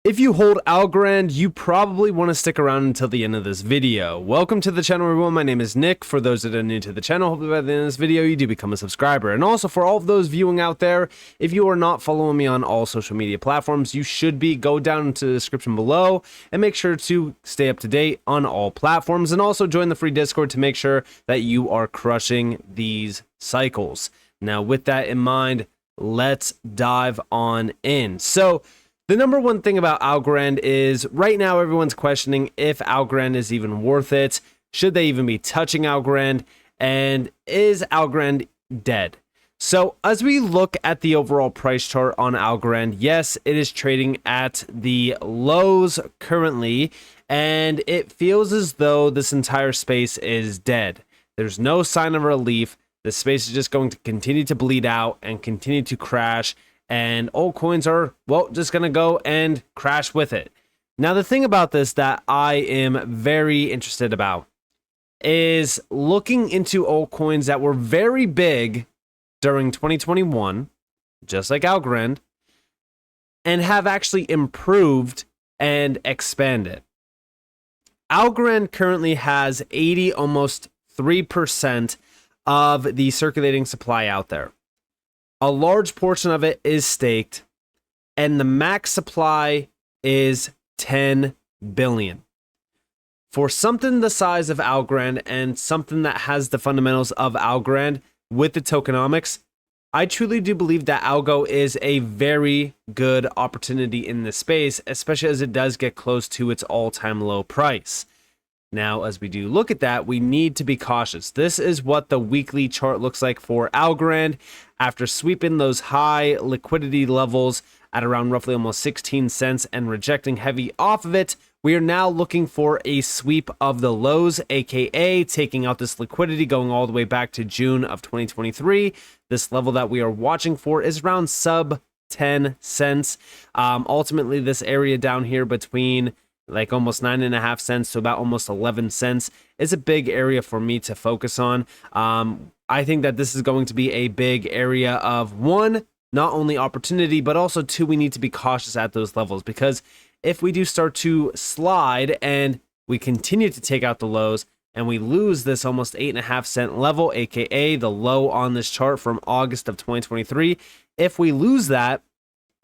If you hold Algo, you probably want to stick around until the end of this video. Welcome to the channel, everyone. My name is Nick. For those that are new to the channel, hopefully by the end of this video, you do become a subscriber. And also for all of those viewing out there, if you are not following me on all social media platforms, you should be. Go down into the description below and make sure to stay up to date on all platforms. And also join the free Discord to make sure that you are crushing these cycles. Now, with that in mind, let's dive on in. So, the number one thing about Algo is right now everyone's questioning if Algo is even worth it. Should they even be touching Algo? And is Algo dead? So as we look at the overall price chart on Algo, yes, it is trading at the lows currently, and it feels as though this entire space is dead. There's no sign of relief. The space is just going to continue to bleed out and continue to crash. And altcoins are, well, just going to go and crash with it. Now, the thing about this that I am very interested about is looking into altcoins that were very big during 2021, just like Algo, and have actually improved and expanded. Algo currently has 80, almost 3% of the circulating supply out there. A large portion of it is staked, and the max supply is 10 billion. For something the size of Algo and something that has the fundamentals of Algo with the tokenomics, I truly do believe that Algo is a very good opportunity in this space, especially as it does get close to its all-time low price. Now, as we do look at that, we need to be cautious. This is what the weekly chart looks like for Algo. After sweeping those high liquidity levels at around roughly almost 16 cents and rejecting heavy off of it, we are now looking for a sweep of the lows, aka taking out this liquidity going all the way back to June of 2023. This level that we are watching for is around sub 10 cents. Ultimately, this area down here between like almost 9.5 cents to about almost 11 cents is a big area for me to focus on. I think that this is going to be a big area of one, not only opportunity, but also two, we need to be cautious at those levels, because if we do start to slide and we continue to take out the lows and we lose this almost 8.5 cent level, aka the low on this chart from August of 2023, if we lose that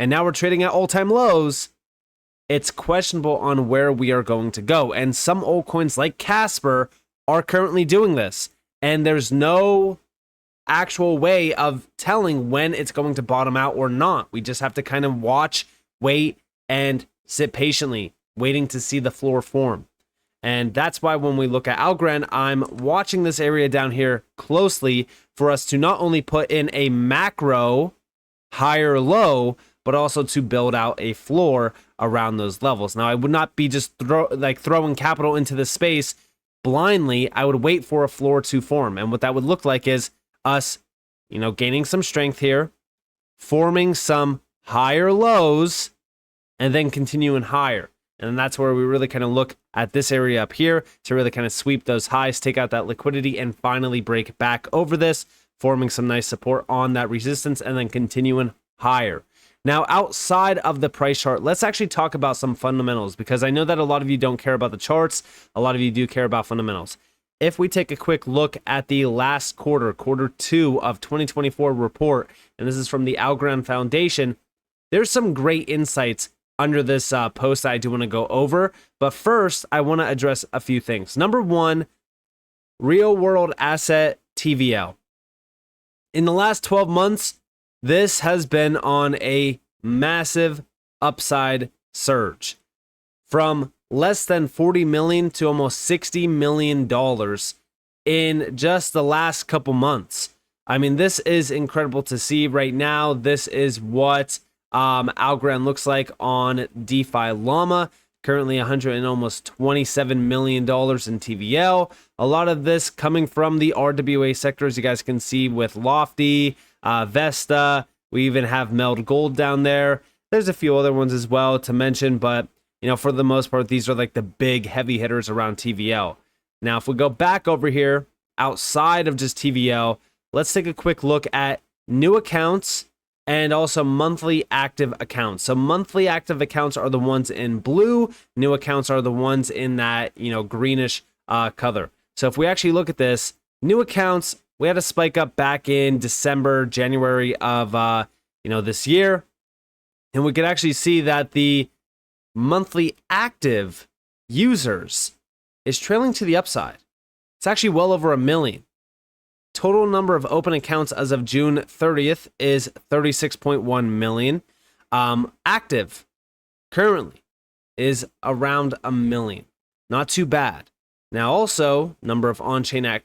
and now we're trading at all-time lows, it's questionable on where we are going to go. And some altcoins like Casper are currently doing this. And there's no actual way of telling when it's going to bottom out or not. We just have to kind of watch, wait, and sit patiently, waiting to see the floor form. And that's why when we look at Algo, I'm watching this area down here closely for us to not only put in a macro higher low, but also to build out a floor around those levels. Now, I would not be just throwing capital into the space blindly. I would wait for a floor to form. And what that would look like is us, gaining some strength here, forming some higher lows, and then continuing higher. And that's where we really kind of look at this area up here to really kind of sweep those highs, take out that liquidity, and finally break back over this, forming some nice support on that resistance, and then continuing higher. Now, outside of the price chart, let's actually talk about some fundamentals, because I know that a lot of you don't care about the charts. A lot of you do care about fundamentals. If we take a quick look at the last quarter 2 of 2024 report, and this is from the Algo Foundation, there's some great insights under this post that I do want to go over. But first, I want to address a few things. Number one, real world asset TVL. In the last 12 months, this has been on a massive upside surge from less than 40 million to almost $60 million in just the last couple months. I mean, this is incredible to see right now. This is what Algo looks like on DeFi Llama. Currently almost $27 million in TVL. A lot of this coming from the RWA sector, as you guys can see with Lofty, Vesta. We even have Meld Gold down there. There's a few other ones as well to mention, but for the most part, these are like the big heavy hitters around TVL. Now, if we go back over here outside of just TVL, let's take a quick look at new accounts and also monthly active accounts. So monthly active accounts are the ones in blue. New accounts are the ones in that, greenish color. So if we actually look at this, new accounts, we had a spike up back in December, January of, this year. And we could actually see that the monthly active users is trailing to the upside. It's actually well over 1 million. Total number of open accounts as of June 30th is 36.1 million. Active currently is around 1 million. Not too bad. Now also, number of on-chain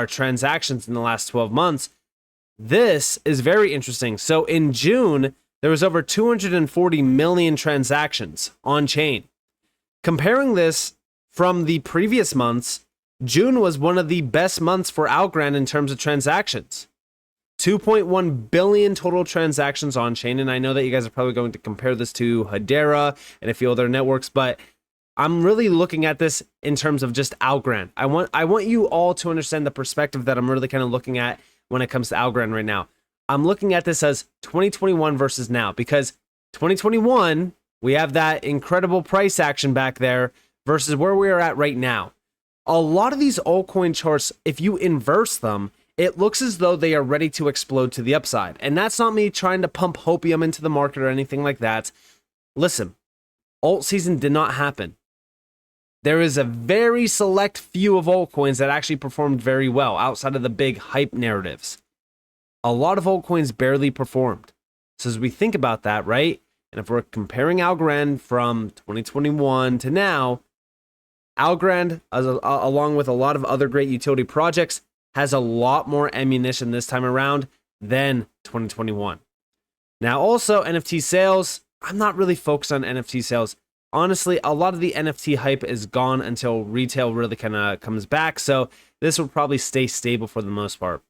transactions in the last 12 months. This is very interesting. So in June, there was over 240 million transactions on-chain. Comparing this from the previous months, June was one of the best months for Algorand in terms of transactions. 2.1 billion total transactions on-chain, and I know that you guys are probably going to compare this to Hedera and a few other networks, but I'm really looking at this in terms of just Algorand. I want you all to understand the perspective that I'm really kind of looking at when it comes to Algorand right now. I'm looking at this as 2021 versus now, because 2021, we have that incredible price action back there versus where we are at right now. A lot of these altcoin charts, if you inverse them, it looks as though they are ready to explode to the upside. And that's not me trying to pump hopium into the market or anything like that. Listen, alt season did not happen. There is a very select few of altcoins that actually performed very well outside of the big hype narratives. A lot of altcoins barely performed. So as we think about that, right? And if we're comparing Algorand from 2021 to now, Algorand, along with a lot of other great utility projects, has a lot more ammunition this time around than 2021. Now, also NFT sales, I'm not really focused on NFT sales. Honestly, a lot of the NFT hype is gone until retail really kind of comes back. So this will probably stay stable for the most part.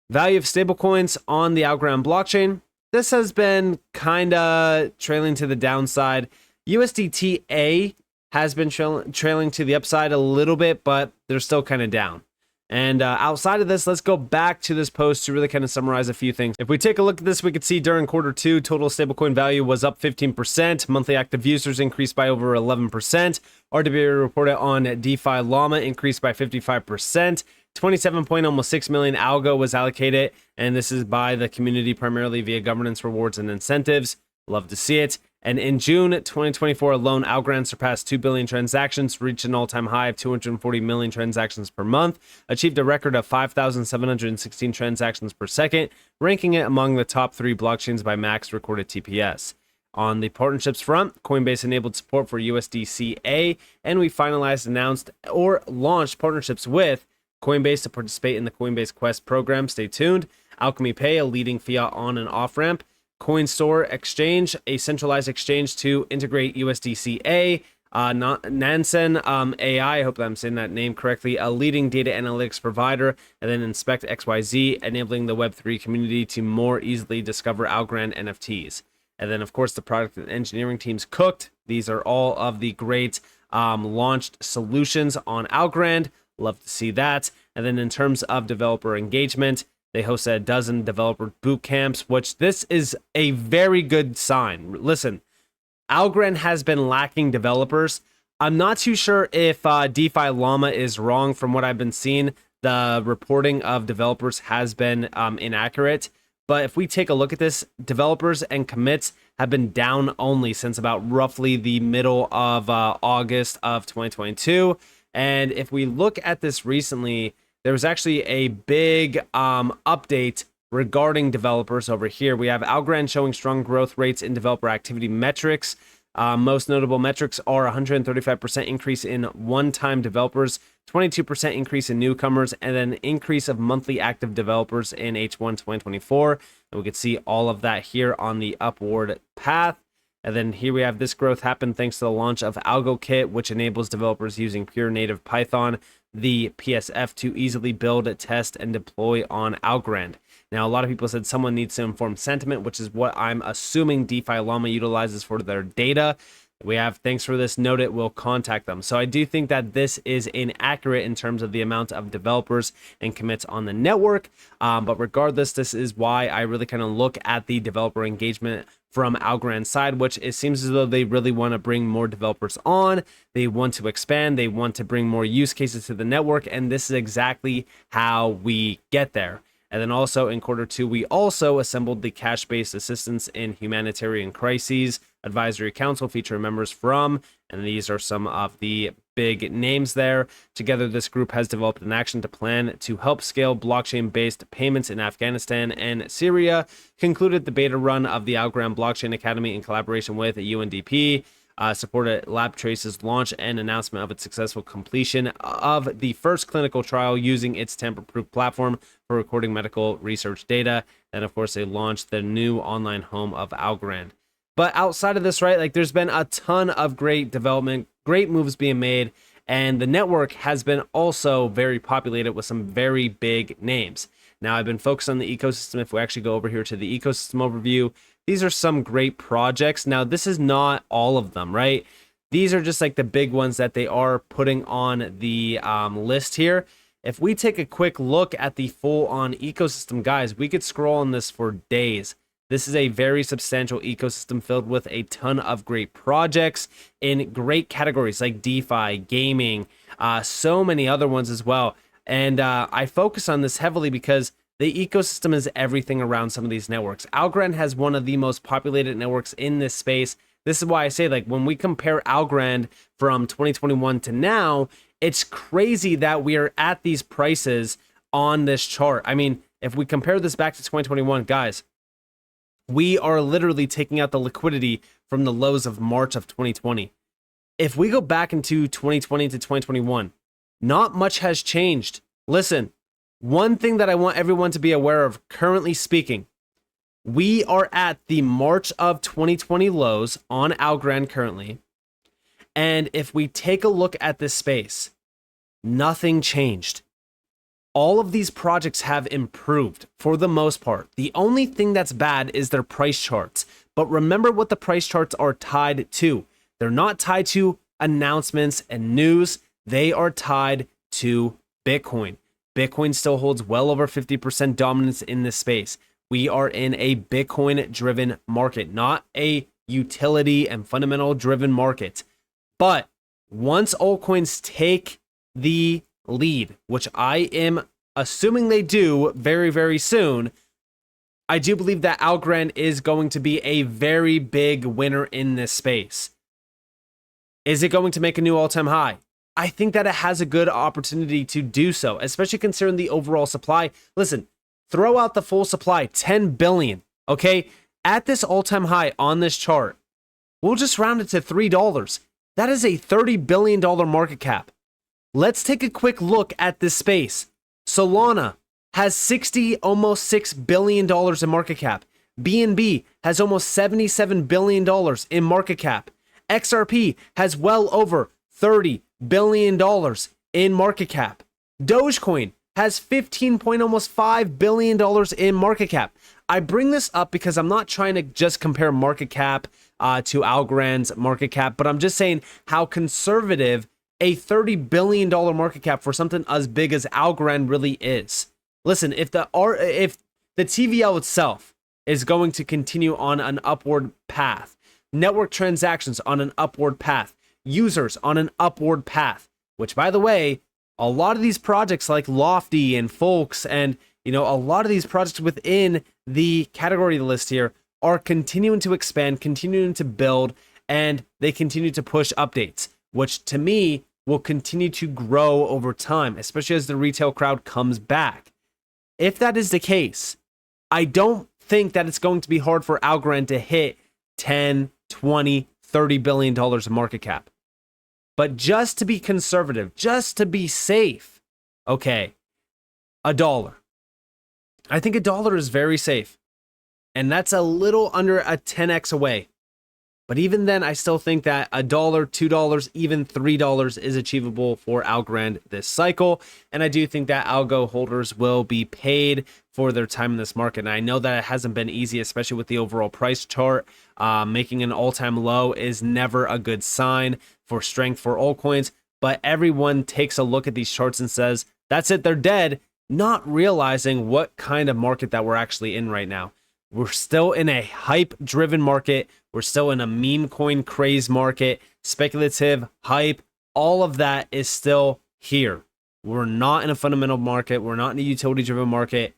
Value of stablecoins on the Algorand blockchain. This has been kind of trailing to the downside. USDTA has been trailing to the upside a little bit, but they're still kind of down. And outside of this, let's go back to this post to really kind of summarize a few things. If we take a look at this, we could see during Q2, total stablecoin value was up 15%. Monthly active users increased by over 11%. RWA reported on DeFi Llama increased by 55%. 27.6 million Algo was allocated, and this is by the community primarily via governance rewards and incentives. Love to see it. And in June 2024 alone, Algorand surpassed 2 billion transactions, reached an all-time high of 240 million transactions per month, achieved a record of 5,716 transactions per second, ranking it among the top 3 blockchains by max recorded TPS. On the partnerships front, Coinbase enabled support for USDCA, and we finalized, announced, or launched partnerships with Coinbase to participate in the Coinbase Quest program. Stay tuned. Alchemy Pay, a leading fiat on and off-ramp. CoinStore Exchange, a centralized exchange to integrate USDCA. Nansen AI, I hope I'm saying that name correctly, a leading data analytics provider. And then Inspect XYZ, enabling the Web3 community to more easily discover Algorand NFTs. And then, of course, the product and engineering teams cooked. These are all of the great launched solutions on Algorand. Love to see that. And then in terms of developer engagement, they hosted a dozen developer boot camps, which this is a very good sign. Listen, Algorand has been lacking developers. I'm not too sure if DeFi Llama is wrong from what I've been seeing. The reporting of developers has been inaccurate. But if we take a look at this, developers and commits have been down only since about roughly the middle of August of 2022. And if we look at this recently, there was actually a big update regarding developers over here. We have Algorand showing strong growth rates in developer activity metrics. Most notable metrics are 135% increase in one-time developers, 22% increase in newcomers, and then an increase of monthly active developers in H1 2024. And we can see all of that here on the upward path. And then here we have this growth happened thanks to the launch of Algo Kit, which enables developers using pure native Python, the PSF, to easily build, test, and deploy on Algorand. Now, a lot of people said someone needs to inform sentiment, which is what I'm assuming DeFi Llama utilizes for their data. We have thanks for this, note it, we'll contact them. So I do think that this is inaccurate in terms of the amount of developers and commits on the network. But regardless, this is why I really kind of look at the developer engagement from Algorand's side, which it seems as though they really want to bring more developers on. They want to expand. They want to bring more use cases to the network. And this is exactly how we get there. And then also in Q2, we also assembled the cash-based assistance in humanitarian crises advisory council featuring members from, and these are some of the big names there. Together, this group has developed an action plan to help scale blockchain-based payments in Afghanistan and Syria, concluded the beta run of the Algorand Blockchain Academy in collaboration with UNDP, supported LabTrace's launch and announcement of its successful completion of the first clinical trial using its tamper-proof platform for recording medical research data. And of course, they launched the new online home of Algorand. But outside of this, right, like there's been a ton of great development, great moves being made, and the network has been also very populated with some very big names. Now, I've been focused on the ecosystem. If we actually go over here to the ecosystem overview, these are some great projects. Now, this is not all of them, right? These are just like the big ones that they are putting on the list here. If we take a quick look at the full-on ecosystem, guys, we could scroll on this for days. This is a very substantial ecosystem filled with a ton of great projects in great categories like DeFi, gaming, so many other ones as well. And I focus on this heavily because the ecosystem is everything around some of these networks. Algorand has one of the most populated networks in this space. This is why I say, like, when we compare Algorand from 2021 to now, it's crazy that we are at these prices on this chart. I mean, if we compare this back to 2021, guys, we are literally taking out the liquidity from the lows of March of 2020. If we go back into 2020 to 2021, not much has changed. Listen, one thing that I want everyone to be aware of, currently speaking, we are at the March of 2020 lows on Algorand currently. And if we take a look at this space, nothing changed. All of these projects have improved for the most part. The only thing that's bad is their price charts. But remember what the price charts are tied to. They're not tied to announcements and news. They are tied to Bitcoin. Bitcoin still holds well over 50% dominance in this space. We are in a Bitcoin-driven market, not a utility and fundamental-driven market. But once altcoins take the lead, which I am assuming they do very, very soon, I do believe that Algorand is going to be a very big winner in this space. Is it going to make a new all-time high? I think that it has a good opportunity to do so, especially considering the overall supply. Listen, throw out the full supply, 10 billion, okay? At this all-time high on this chart, we'll just round it to $3. That is a $30 billion market cap. Let's take a quick look at this space. Solana has almost $6 billion in market cap. BNB has almost $77 billion in market cap. XRP has well over $30 billion in market cap. Dogecoin has almost $5 billion in market cap. I bring this up because I'm not trying to just compare market cap to Algorand's market cap, but I'm just saying how conservative a $30 billion market cap for something as big as Algorand really is. Listen, if the TVL itself is going to continue on an upward path, network transactions on an upward path, users on an upward path, which, by the way, a lot of these projects like Lofty and Folks and, a lot of these projects within the category list here are continuing to expand, continuing to build, and they continue to push updates, which to me will continue to grow over time, especially as the retail crowd comes back. If that is the case, I don't think that it's going to be hard for Algorand to hit 10, 20, $30 billion of market cap. But just to be conservative, just to be safe, okay, $1. I think $1 is very safe. And that's a little under a 10x away. But even then, I still think that $1, $2, even $3 is achievable for Algorand this cycle. And I do think that Algo holders will be paid for their time in this market. And I know that it hasn't been easy, especially with the overall price chart. Making an all-time low is never a good sign for strength for altcoins. But everyone takes a look at these charts and says, that's it, they're dead, not realizing what kind of market that we're actually in right now. We're still in a hype-driven market. We're still in a meme coin craze market, speculative, hype. All of that is still here. We're not in a fundamental market. We're not in a utility-driven market.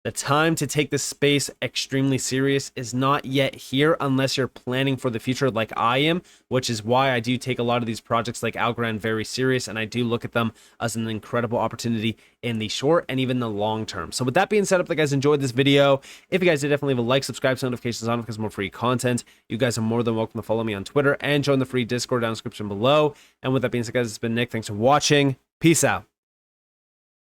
The time to take this space extremely serious is not yet here unless you're planning for the future like I am, which is why I do take a lot of these projects like Algorand very serious, and I do look at them as an incredible opportunity in the short and even the long term. So with that being said, I hope you guys enjoyed this video. If you guys did, definitely leave a like, subscribe, turn notifications on because more free content. You guys are more than welcome to follow me on Twitter and join the free Discord down in the description below. And with that being said, guys, it's been Nick. Thanks for watching. Peace out.